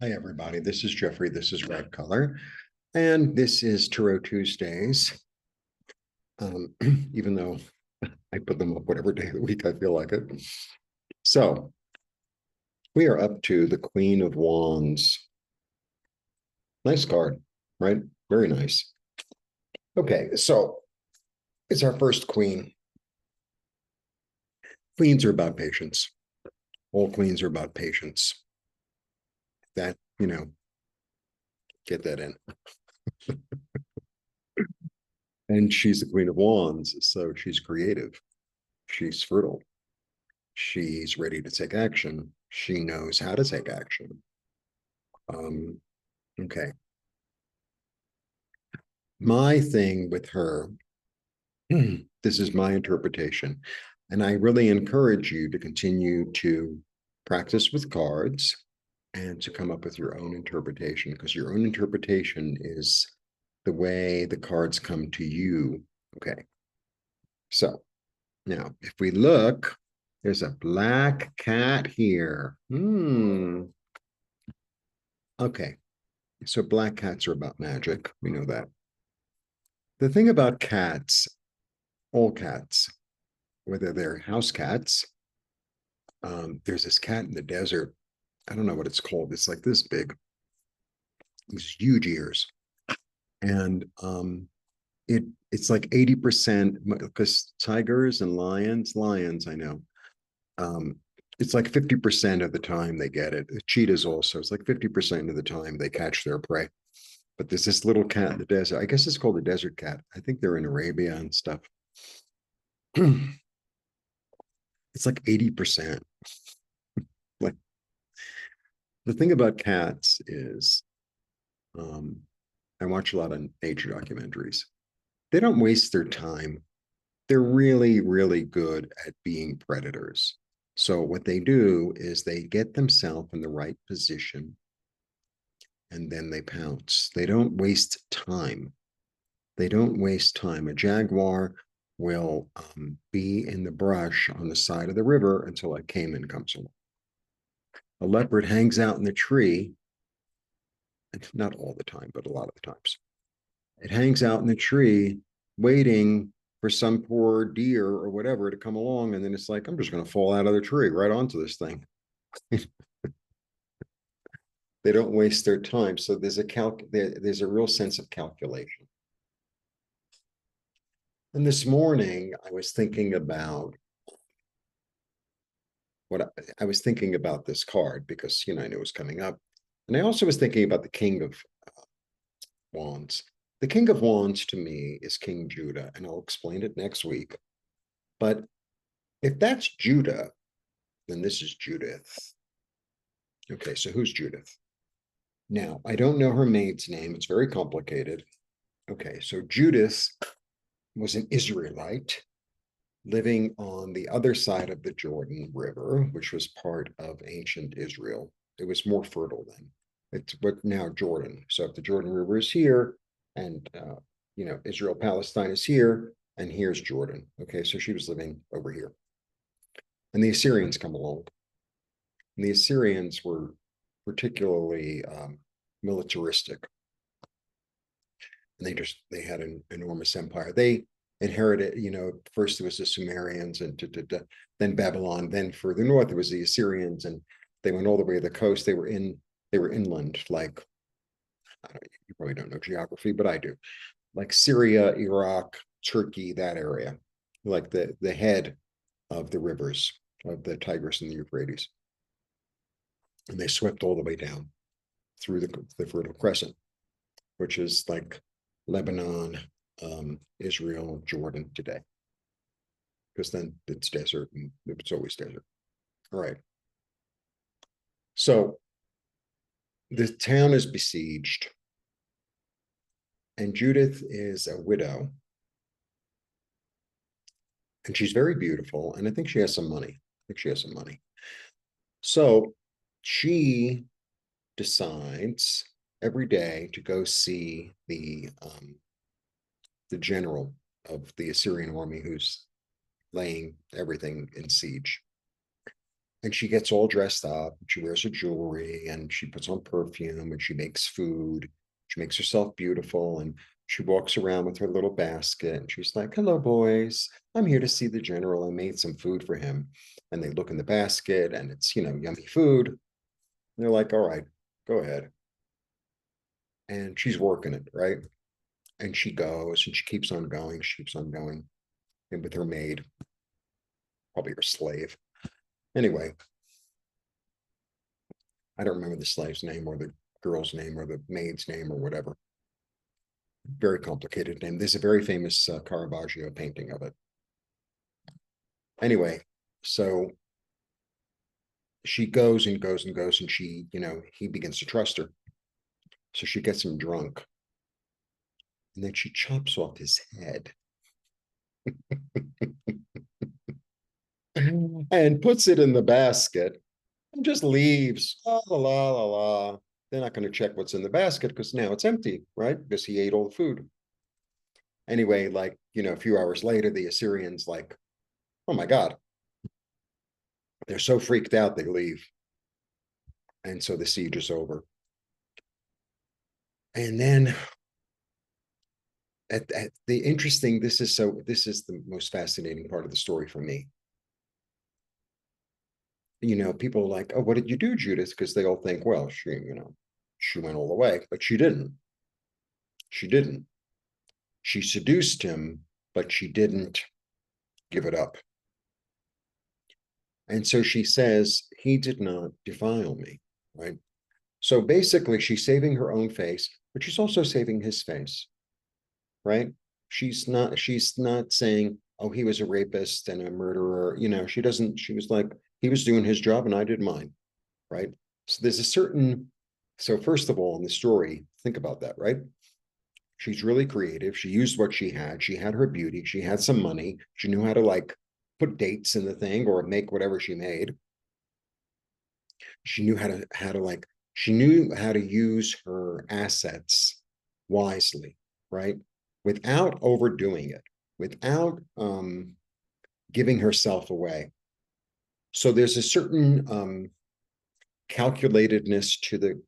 Hi, everybody. This is Jeffrey. This is Red Color. And this is Tarot Tuesdays. Even though I put them up whatever day of the week I feel like it. So we are up to the Queen of Wands. Nice card, right? Very nice. Okay, so it's our first queen. Queens are about patience. All queens are about patience. That, get that in. And she's the Queen of Wands, so she's creative. She's fertile. She's ready to take action. She knows how to take action. Okay. My thing with her, this is my interpretation, and I really encourage you to continue to practice with cards and to come up with your own interpretation, because your own interpretation is the way the cards come to you. Okay. So now, if we look, there's a black cat here. Okay. So black cats are about magic. We know that. The thing about cats, all cats, whether they're house cats, there's this cat in the desert. I don't know what it's called. It's like this big, these huge ears. And it's like 80%, because tigers and lions, I know. It's like 50% of the time they get it. Cheetahs also, it's like 50% of the time they catch their prey. But there's this little cat in the desert. I guess it's called the desert cat. I think they're in Arabia and stuff. It's like 80%. Like, the thing about cats is, I watch a lot of nature documentaries. They don't waste their time. They're really, really good at being predators. So what they do is they get themselves in the right position and then they pounce. They don't waste time. They don't waste time. A jaguar will be in the brush on the side of the river until a caiman comes along. A leopard hangs out in the tree, not all the time, but a lot of the times. It hangs out in the tree waiting for some poor deer or whatever to come along. And then it's like, I'm just going to fall out of the tree right onto this thing. They don't waste their time. So there's a real sense of calculation. And this morning I was thinking about I was thinking about this card because, I knew it was coming up. And I also was thinking about the King of Wands. The King of Wands to me is King Judah, and I'll explain it next week. But if that's Judah, then this is Judith. Okay, so who's Judith? Now, I don't know her maid's name. It's very complicated. Okay, so Judith was an Israelite living on the other side of the Jordan River, which was part of ancient Israel. It was more fertile then. It's what now Jordan. So if the Jordan River is here, and Israel Palestine is here, and here's Jordan. Okay, so she was living over here, and the Assyrians come along. And the Assyrians were particularly militaristic, and they had an enormous empire. They inherited, first it was the Sumerians, and then Babylon, then further north it was the Assyrians, and they went all the way to the coast. They were inland, like, I don't know, you probably don't know geography, but I do. Like Syria, Iraq, Turkey, that area, like the head of the rivers of the Tigris and the Euphrates. And they swept all the way down through the Fertile Crescent, which is like Lebanon, Israel, Jordan today. Because then it's desert, and it's always desert. All right. So the town is besieged, and Judith is a widow, and she's very beautiful, and I think she has some money. So she decides every day to go see the general of the Assyrian army who's laying everything in siege. And she gets all dressed up. She wears her jewelry and she puts on perfume and she makes food. She makes herself beautiful and she walks around with her little basket and she's like, "Hello, boys. I'm here to see the general. I made some food for him." And they look in the basket and it's, yummy food. And they're like, "All right, go ahead." And she's working it, right? And she goes and she keeps on going. She keeps on going. And with her maid, probably her slave. Anyway, I don't remember the slave's name or the girl's name or the maid's name or whatever. Very complicated name. There's a very famous Caravaggio painting of it. Anyway, so she goes and goes and goes, and he begins to trust her. So she gets him drunk, and then she chops off his head and puts it in the basket and just leaves. La la la la la. They're not going to check what's in the basket because now it's empty, right? Because he ate all the food. Anyway, like, a few hours later, the Assyrians like, "Oh my God." They're so freaked out, they leave. And so the siege is over. And then at the interesting, this is the most fascinating part of the story for me. People are like, "Oh, what did you do, Judith?" Because they all think, well, she went all the way, but she didn't. She didn't. She seduced him, but she didn't give it up. And so she says, "He did not defile me," right? So basically, she's saving her own face, but she's also saving his face, right? She's not saying, "Oh, he was a rapist and a murderer." She doesn't, she was like, he was doing his job and I did mine, right? So there's a certain, so first of all, in the story, think about that, right? She's really creative. She used what she had. She had her beauty. She had some money. She knew how to like put dates in the thing or make whatever she made. She knew how to like, she knew how to use her assets wisely, right? Without overdoing it, without giving herself away. So there's a certain calculatedness to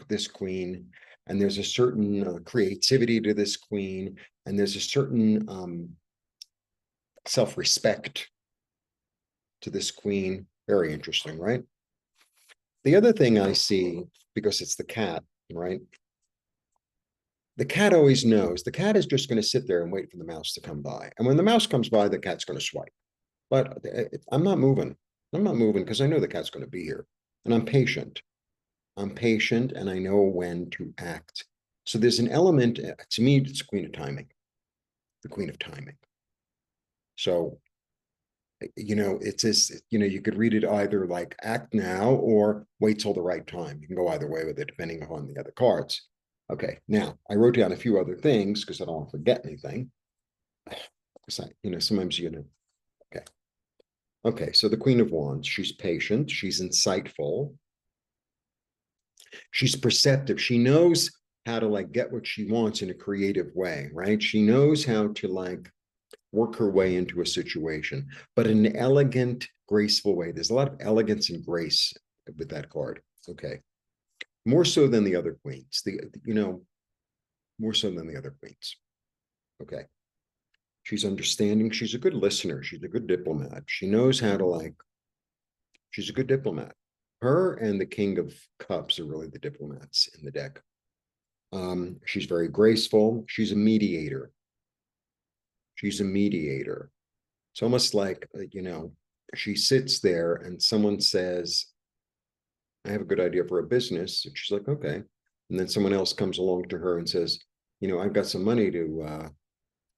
this queen, and there's a certain creativity to this queen, and there's a certain self-respect to this queen. Very interesting, right? The other thing I see, because it's the cat, right? The cat always knows. The cat is just going to sit there and wait for the mouse to come by. And when the mouse comes by, the cat's going to swipe. But I'm not moving. I'm not moving because I know the cat's going to be here. And I'm patient. I'm patient and I know when to act. So there's an element, to me, it's queen of timing, the queen of timing. So, it's as, you could read it either like act now or wait till the right time. You can go either way with it, depending on the other cards. Okay, now I wrote down a few other things because I don't want to forget anything. Because sometimes, okay. Okay, so the Queen of Wands, she's patient, she's insightful, she's perceptive. She knows how to like get what she wants in a creative way, right? She knows how to like work her way into a situation, but in an elegant, graceful way. There's a lot of elegance and grace with that card. Okay. More so than the other queens. More so than the other queens. Okay. She's understanding. She's a good listener. She's a good diplomat. She knows how to like, she's a good diplomat. Her and the King of Cups are really the diplomats in the deck. She's very graceful. She's a mediator. She's a mediator. It's almost like, she sits there and someone says, "I have a good idea for a business." And she's like, "Okay." And then someone else comes along to her and says, "I've got some money to,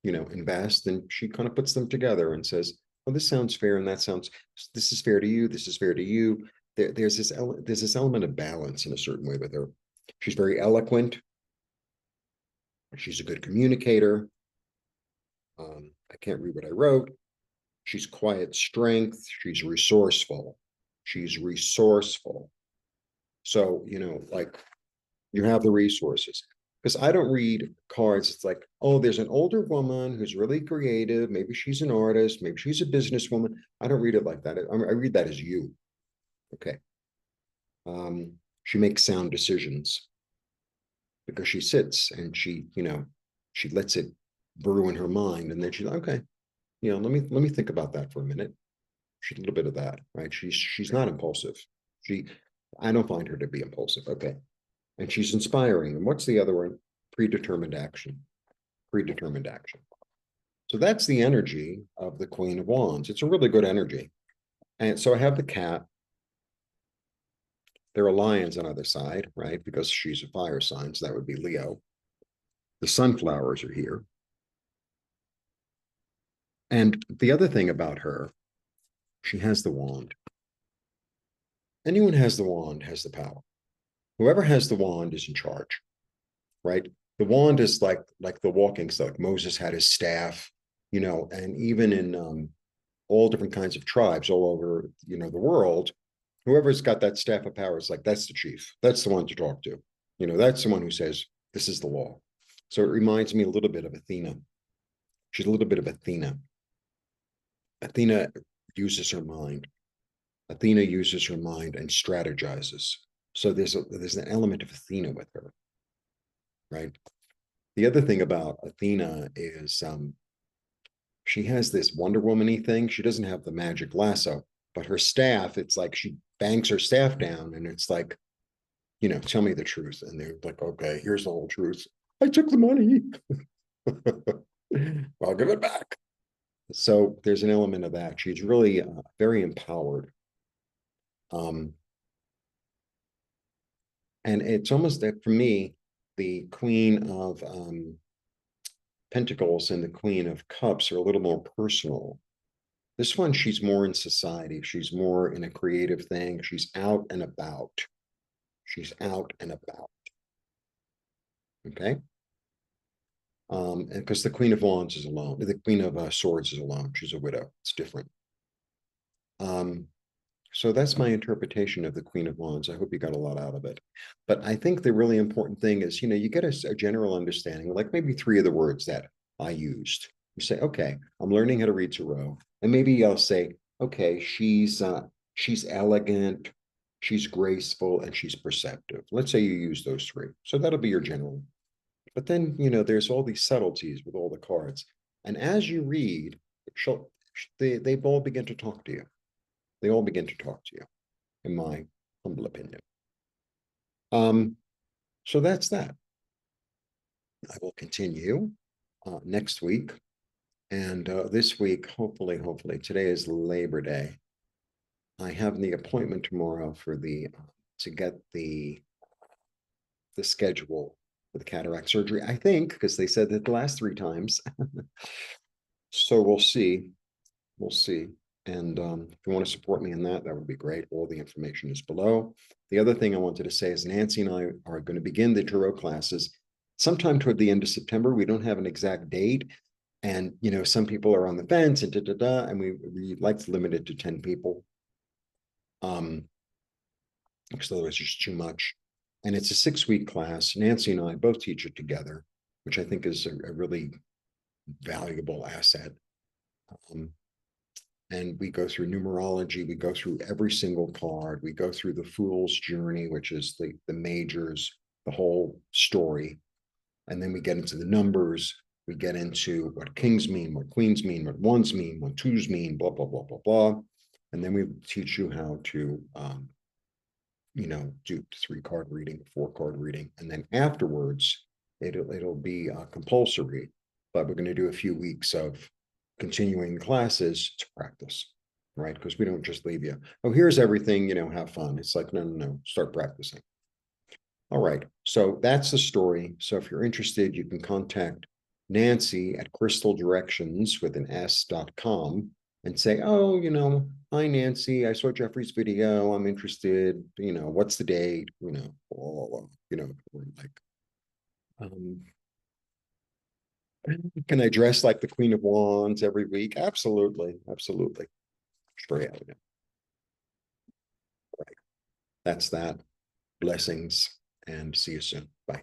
invest." And she kind of puts them together and says, "Oh, this sounds fair. And this is fair to you. This is fair to you." There's this element of balance in a certain way with her. She's very eloquent. She's a good communicator. I can't read what I wrote. She's quiet strength. She's resourceful. She's resourceful. So, like you have the resources. Because I don't read cards. It's like, oh, there's an older woman who's really creative. Maybe she's an artist. Maybe she's a businesswoman. I don't read it like that. I read that as you. Okay. She makes sound decisions because she sits and she lets it brew in her mind, and then she's okay. Let me think about that for a minute. She's a little bit of that, right? She's not impulsive. She, I don't find her to be impulsive. Okay, and she's inspiring. And what's the other one? Predetermined action. Predetermined action. So that's the energy of the Queen of Wands. It's a really good energy. And so I have the cat. There are lions on either side, right? Because she's a fire sign, so that would be Leo. The sunflowers are here. And the other thing about her, she has the wand. Anyone has the wand has the power. Whoever has the wand is in charge, right? The wand is like the walking stuff. Like Moses had his staff, and even in all different kinds of tribes all over, the world, whoever's got that staff of power is like, that's the chief. That's the one to talk to. That's the one who says, this is the law. So it reminds me a little bit of Athena. She's a little bit of Athena. Athena uses her mind. Athena uses her mind and strategizes. So there's an element of Athena with her, right? The other thing about Athena is she has this Wonder Woman-y thing. She doesn't have the magic lasso, but her staff, it's like she bangs her staff down and it's like, tell me the truth. And they're like, okay, here's the whole truth. I took the money. I'll give it back. So there's an element of that. She's really very empowered. And it's almost that for me, the Queen of Pentacles and the Queen of Cups are a little more personal. This one, she's more in society. She's more in a creative thing. She's out and about. She's out and about. Okay. And because the Queen of Wands is alone, the Queen of Swords is alone. She's a widow. It's different. So that's my interpretation of the Queen of Wands. I hope you got a lot out of it. But I think the really important thing is, you get a general understanding, like maybe 3 of the words that I used. You say, okay, I'm learning how to read Tarot. And maybe I'll say, okay, she's elegant, she's graceful, and she's perceptive. Let's say you use those 3. So that'll be your general. But then, there's all these subtleties with all the cards. And as you read, they all begin to talk to you. They all begin to talk to you, in my humble opinion. So that's that. I will continue next week. And this week, hopefully, today is Labor Day. I have the appointment tomorrow for to get the schedule for the cataract surgery, I think, because they said that the last 3 times. So we'll see. We'll see. And if you want to support me in that, that would be great. All the information is below. The other thing I wanted to say is Nancy and I are going to begin the Tarot classes sometime toward the end of September. We don't have an exact date. And, some people are on the fence and and we like to limit it to 10 people. Because otherwise it's just too much. And it's a 6-week class. Nancy and I both teach it together, which I think is a really valuable asset. And we go through numerology, we go through every single card, we go through the Fool's Journey, which is the majors, the whole story. And then we get into the numbers, we get into what kings mean, what queens mean, what ones mean, what twos mean, blah, blah, blah, blah, blah. And then we teach you how to, do 3-card reading, 4-card reading. And then afterwards, it'll be compulsory, but we're going to do a few weeks of continuing classes to practice, right? Because we don't just leave you, oh, here's everything, have fun. It's like, no, start practicing. All right, so that's the story. So if you're interested, you can contact Nancy at crystaldirections with an S.com and say, oh, hi, Nancy, I saw Jeffrey's video. I'm interested, what's the date? Like, can I dress like the Queen of Wands every week? Absolutely. Absolutely. Sure, yeah. Right. That's that. Blessings and see you soon. Bye.